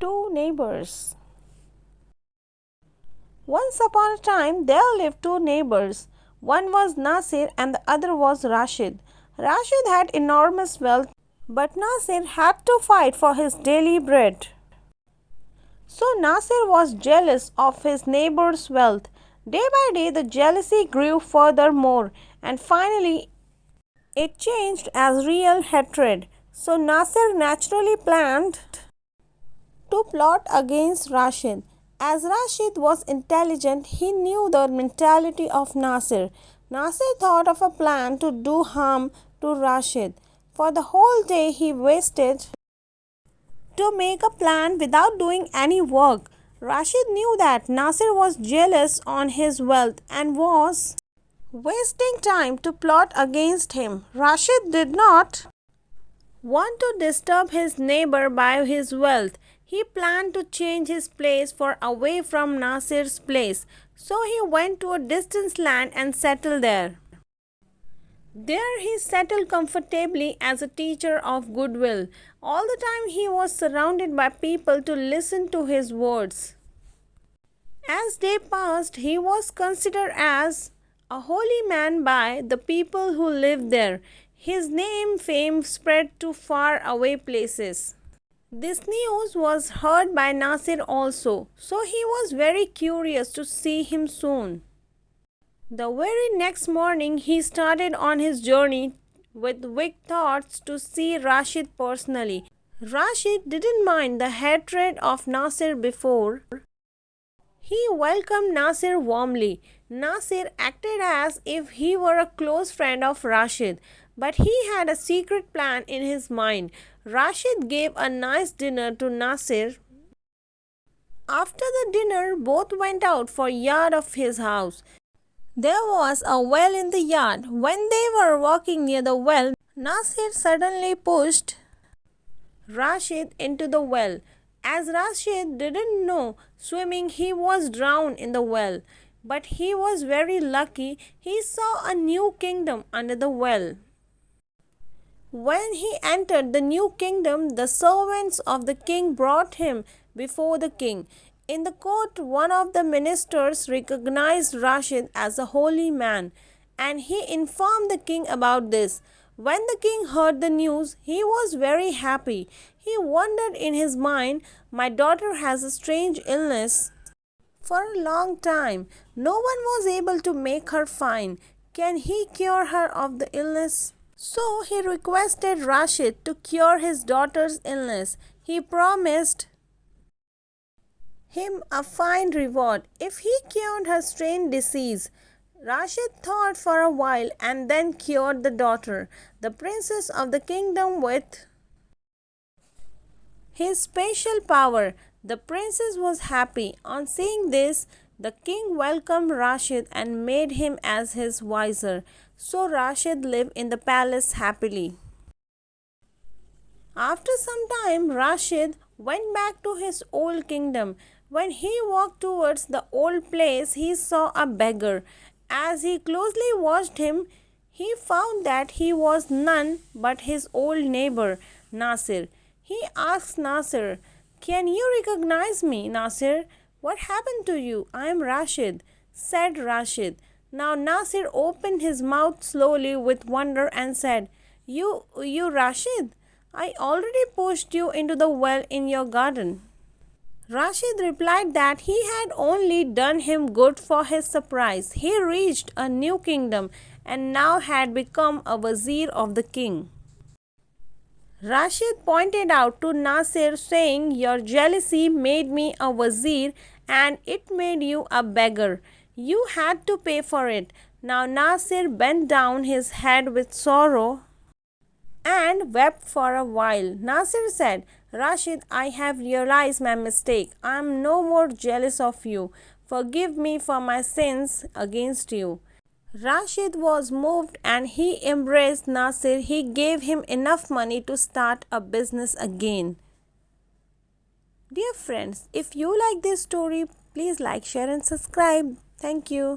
Two neighbors. Once upon a time, there lived two neighbors. One was Nasir and the other was Rashid. Rashid had enormous wealth, but Nasir had to fight for his daily bread. So Nasir was jealous of his neighbor's wealth. Day by day, the jealousy grew furthermore, and finally, it changed as real hatred. So Nasir naturally planned to plot against Rashid. As Rashid was intelligent, he knew the mentality of Nasir. Nasir thought of a plan to do harm to Rashid. For the whole day, he wasted to make a plan without doing any work. Rashid knew that Nasir was jealous on his wealth and was wasting time to plot against him. Rashid did not want to disturb his neighbor by his wealth. He planned to change his place for away from Nasir's place. So he went to a distant land and settled there. There he settled comfortably as a teacher of goodwill. All the time he was surrounded by people to listen to his words. As day passed, he was considered as a holy man by the people who lived there. His fame spread to far away places. This news was heard by Nasir also, so he was very curious to see him soon. The very next morning, he started on his journey with big thoughts to see Rashid personally. Rashid didn't mind the hatred of Nasir before. He welcomed Nasir warmly. Nasir acted as if he were a close friend of Rashid, but he had a secret plan in his mind. Rashid gave a nice dinner to Nasir. After the dinner, both went out for a yard of his house. There was a well in the yard. When they were walking near the well, Nasir suddenly pushed Rashid into the well. As Rashid didn't know swimming, he was drowned in the well. But he was very lucky. He saw a new kingdom under the well. When he entered the new kingdom, the servants of the king brought him before the king. In the court, one of the ministers recognized Rashid as a holy man, and he informed the king about this. When the king heard the news, he was very happy. He wondered in his mind, "My daughter has a strange illness. For a long time, no one was able to make her fine. Can he cure her of the illness?" So he requested Rashid to cure his daughter's illness. He promised him a fine reward if he cured her strange disease. Rashid thought for a while and then cured the daughter, the princess of the kingdom, with his special power. The princess was happy. On seeing this, the king welcomed Rashid and made him as his vizier. So Rashid lived in the palace happily. After some time, Rashid went back to his old kingdom. When he walked towards the old place, he saw a beggar. As he closely watched him, he found that he was none but his old neighbor, Nasir. He asked Nasir, "Can you recognize me, Nasir? What happened to you?" "I am Rashid," said Rashid. Now Nasir opened his mouth slowly with wonder and said, You Rashid? I already pushed you into the well in your garden." Rashid replied that he had only done him good for his surprise. He reached a new kingdom and now had become a vizier of the king. Rashid pointed out to Nasir, saying, "Your jealousy made me a vizier and it made you a beggar. You had to pay for it." Now Nasir bent down his head with sorrow and wept for a while. Nasir said, "Rashid, I have realized my mistake. I am no more jealous of you. Forgive me for my sins against you." Rashid was moved and he embraced Nasir. He gave him enough money to start a business again. Dear friends, if you like this story, please like, share and subscribe. Thank you.